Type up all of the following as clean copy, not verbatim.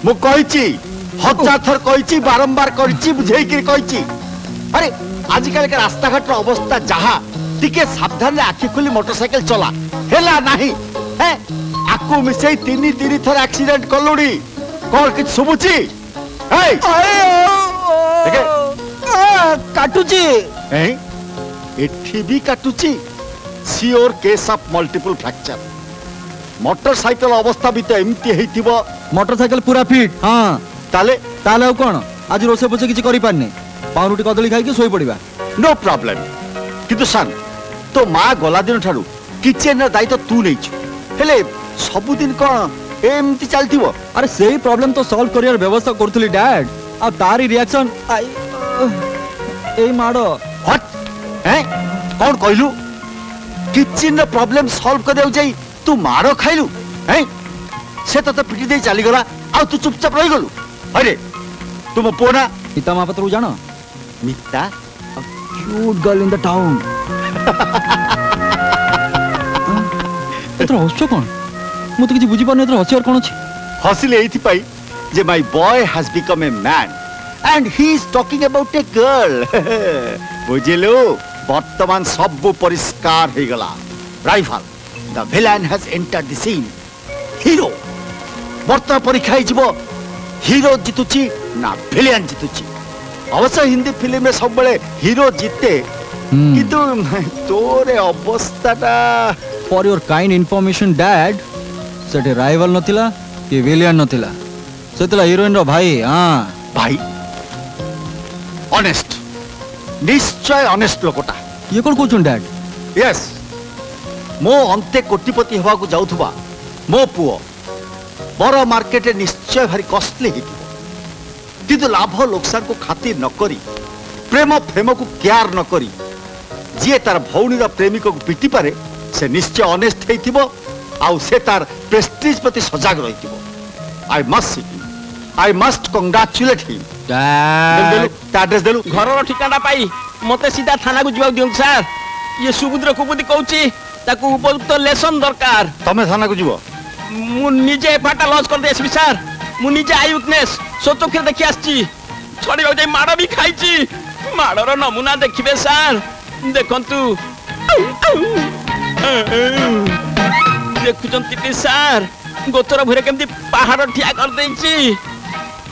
मु कहिची हजार थर कहिची बारंबार करिची बुझेई के कहिची। अरे आजिकल के रास्ता घाट अवस्था जहा टिके सावधान आखि खुली मोटरसाइकिल चला हेला नहीं है आकु मिसई तीन तीन थर एक्सीडेंट कलुड़ी कौन कि सुबुची ए काटुची एठी भी काटुची sure case of multiple fracture motorcycle अवस्था भी तो एमती हेतिबो मोटरसाइकिल पूरा फिट हां ताले ताले कोन आज रोसे पोसे किछि करि पारने पाउरुटी कदली खाइ के सोई पड़िबा नो प्रॉब्लम किंतु सन तो मां गला दिन ठारू किचन रे दायित्व तू नै छु हेले सब दिन कोन एमती चलतिबो। अरे सेही प्रॉब्लम तो सॉल्व करियर व्यवस्था करथुली डैड आ तारी रिएक्शन आई ए माडो व्हाट हैं कौन कहलु किचन रे प्रॉब्लम सॉल्व कर देउ जाई तू मारो खाइलु हैं से तो पिटी दे चली गला आ तू चुपचाप रही गलु। अरे तुम पोना पिता मा पत्र जानो मिता cute girl in the town एतर हसो कोन मु तो किछि बुझी पाने एतर हसियर कोन अछि हसिले एथि पाई जे my boy has become a man and he is talking about a girl बुझिलु वर्तमान सब परिष्कार हे गला राइफल the villain has entered the scene hero वर्तमान परीक्षा हिजबो हीरो जितुची ना विलेन जितुची अवश्य हिंदी फिल्म में सब बड़े हीरो जीते किंतु तोरे अवस्थाटा for your kind information dad सेटे राइवल नथिला कि विलेन नथिला सेतला हीरोइन रो भाई हां भाई ऑनेस्ट निश्चय ऑनेस्ट लोकटा ये कोन कोचुन डैड यस मो अंते कोटिपति हवा को जाउथबा मो पुओ बड़ मार्केट रे निश्चय भारी कॉस्टली हित किंतु लाभ लोकसान को खातिर न करी प्रेम प्रेम को केयर न करी जे तार भौणी प्रेमिक को पिटी पारे से निश्चय ऑनेस्ट हेतिबो आउ से तार प्रेस्टीज प्रति सजग रहितिबो। I must congratulate him dad address देलु घर ठिकाना पाई मते सीधा थाना को जीवा दियौ सर ये सुबुद्र कुबुदी कहूची ताकू उपयुक्त लेसन दरकार तमे थाना को जीवो मु निजे फाटा लॉस कर देसबी सर मु निजे आई विटनेस सोचोखे देखि आछी छड़ी हो जाई माड़ भी खाईची माड़र नमूना देखिबे सर देखंतु देखुचंती सर गोतर भरे केमती पहाड़ ठिया कर देची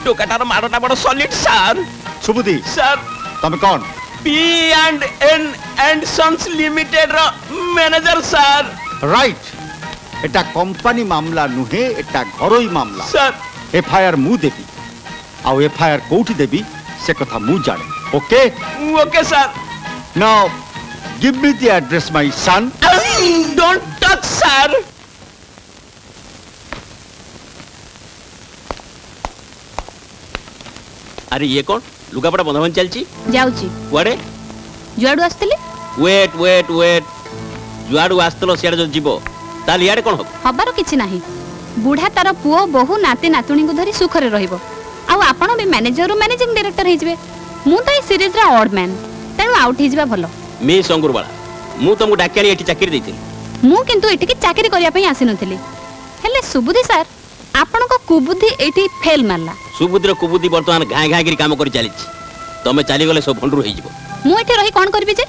टोकाटार माड़टा बड़ सॉलिड सर सुबुदी सर तमे कौन P&N सन्स लिमिटेड रो मैनेजर सर राइट एटा कंपनी मामला नुहे एटा घरोई मामला सर एफआईआर मु देबी आउ एफआईआर कोठी देबी से कथा मु जाने okay okay sir now give me the address my son don't touch sir अरे ये कौन लुगापड़ा बंधन चलची जाउची कुआडे जुआडू आस्तले वेट वेट वेट जुआडू आस्तलो सियाडे जो जीवो ताल याडे कोन हबारो किछि नाही बुढ़ा तार पुओ बहु नाती नातुणी को धरी सुखरे रहिबो आ आपण भी मैनेजर मैनेजिंग डायरेक्टर हेजबे मु त ए सीरीज रा ऑड मैन तेनु आउट हेजबा भलो मी संगुरबाला मु तुमको डाकियानी एठी चाकरी देइथिल मु किंतु एठी की चाकरी करिया पई आसी नथिली हेले सुबुद्धि सर आपण को कुबुद्धि एठी फेल मारला सुबुद्र कुबुद्धि वर्तमान घाय घाय गिरी काम करि चालिछि तमे चाली गले सब भंडुर हेजिबो मु एठी रही कोन करबी जे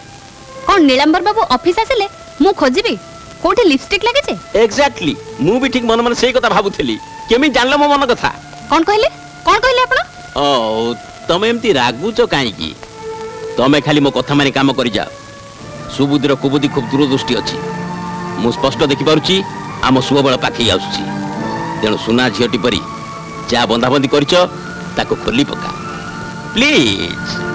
कोन नीलांबर बाबू ऑफिस आसिले मु खोजिबी कोठी लिपस्टिक लागे जे एग्जैक्टली मु भी ठीक मन मन सेही कथा भाबुथली केमी जानलो मो मन कथा कोन कहले आपण ओ तमे एमती रागुचो काई की तमे खाली मो कथा माने काम करि जा सुबुद्र कुबुद्धि खूब दूरदृष्टि अछि मु स्पष्ट देखि पारुची आम सुबबळ पाखै आउछि तेणु सुना झियटी परी जा बंधाबंदी करिच ताको खोली पका प्लीज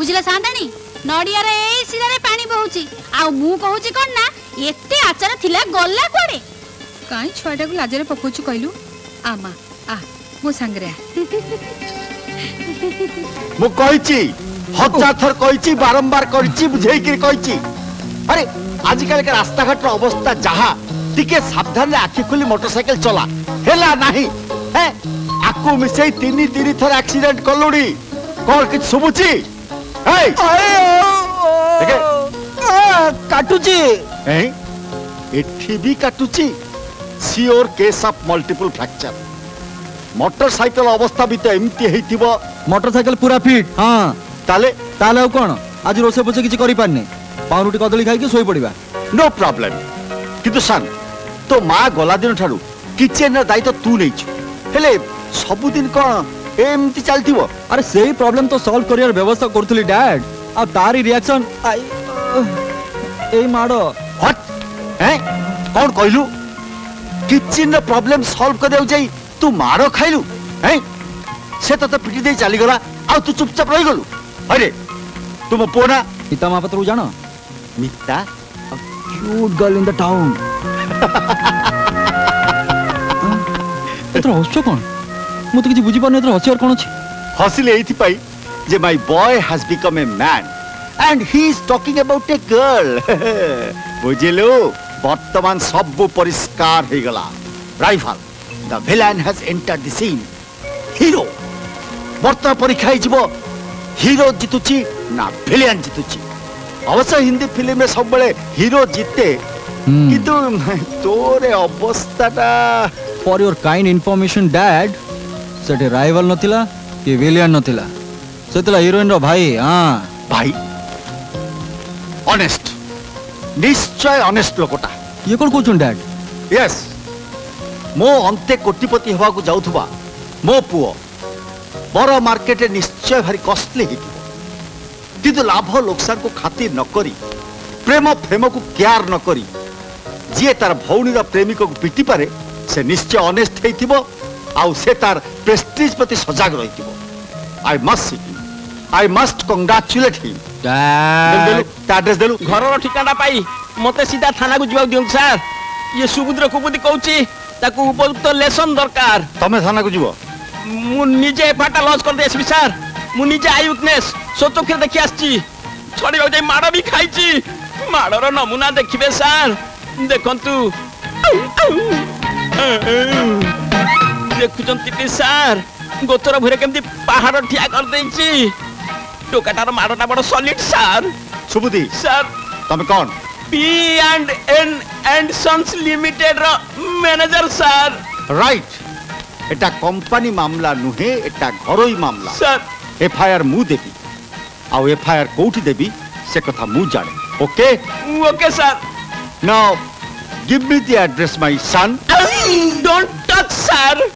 बुझिला सांतानी नडिया रे एई सिरारे पानी बहुची आ मु कहूची कोन ना एते आचार थिला गल्ला कोडे काई छुआटा को लाजरे पकोछु कहलु आमा आ मो संगरे मु कहिची हजार थर कहिची बारंबार करिची बुझेई के कहिची अरे आजकल के रास्ता घाट अवस्था जहा टिके सावधान रे आखि खुली मोटरसाइकिल चला हेला नाही हे आकु मिसई तीन तीन थर एक्सीडेंट कलुडी कोन कि सुबुची हे देखे काटुची ए एठी भी काटुची sure case of multiple fracture motorcycle अवस्था भी तो एमती हेतिबो मोटरसाइकिल पूरा फिट हाँ ताले ताले ଆଉ କଣ ଆଜି ରୋଷେଇ ପଛେ କିଛି କରି ପାରନି ପାଉରୁଟି କଦଳୀ ଖାଇକି ଶୋଇ ପଡିବା नो प्रॉब्लम किंतु सन तो माँ गला दिन ठारू किचन रे दायित्व तू नेइछु हेले सब दिन कोन एमती चलथिबो अरे सेही प्रॉब्लम तो सॉल्व करियर व्यवस्था करथुली डैड आ तारी रिएक्शन एई माडो व्हाट हैं कौन कहलु किचन रे प्रॉब्लम सॉल्व कर देउ जाई तू मारो खाइलु हैं से तो पिटी दे चली गला आ तू चुपचाप रही गलु अरे तुम पोना पिता मापत्र जानो मिता cute girl in the town एतर हस्यो कोन मु तो किछि बुझी पाने एतर हस्यर कोन अछि हसिले एथि पाई जे my boy has become a man and he is talking about a girl बुझिलु वर्तमान सब परिष्कार हे गला rival the villain has entered the scene hero वर्तमान परीक्षा हिजबो हीरो जितुची ना विलेन जितुची अवश्य हिंदी फिल्म में सब बड़े हीरो जीते किंतु तोरे अवस्थाटा for your kind information dad सेटे राइवल नथिला कि विलियन नथिला सेतला हीरोइन रो भाई हां भाई ऑनेस्ट निश्चय ऑनेस्ट लोकटा ये कोन कोचुन डैड यस मो अंते कोटिपति हवा को जाउथबा मो पुओ बड़ मार्केट रे निश्चय भारी कॉस्टली हित किंतु लाभ लोकसान को खातिर न करी प्रेम प्रेम को केयर न करी जी तार भौणी प्रेमिक को पिटी पारे से निश्चय ऑनेस्ट हेतिबो आउ से तार प्रेस्टीज प्रति सजग रहितिबो I must congratulate him dad ता एड्रेस देलु घर ठिकाना पाई मते सीधा थाना को जीवा दियौ सर ये सुबुद्र कुबुदी कहूची ताकू उपयुक्त लेसन दरकार तमे थाना को जीवो मु निजे फाटा लॉस कर देसबी सर मु निजे आई विटनेस सोचोखे देखि आछी छड़ी जाई माड़ भी खाइची माड़र नमूना देखिबे सर देखंतु देखुचंती सर गोतर भरे केमती पहाड़ ठिया कर देची टोकाटार माड़टा बड़ सॉलिड सर सुबुदी सर तमे कौन P&N सन्स लिमिटेड रो मैनेजर सर राइट एटा कंपनी मामला नुहे एटा घरोई मामला सर एफआईआर मु देबी आउ एफआईआर कोठी देबी से कथा मु जाने okay okay sir now give me the address my son don't touch sir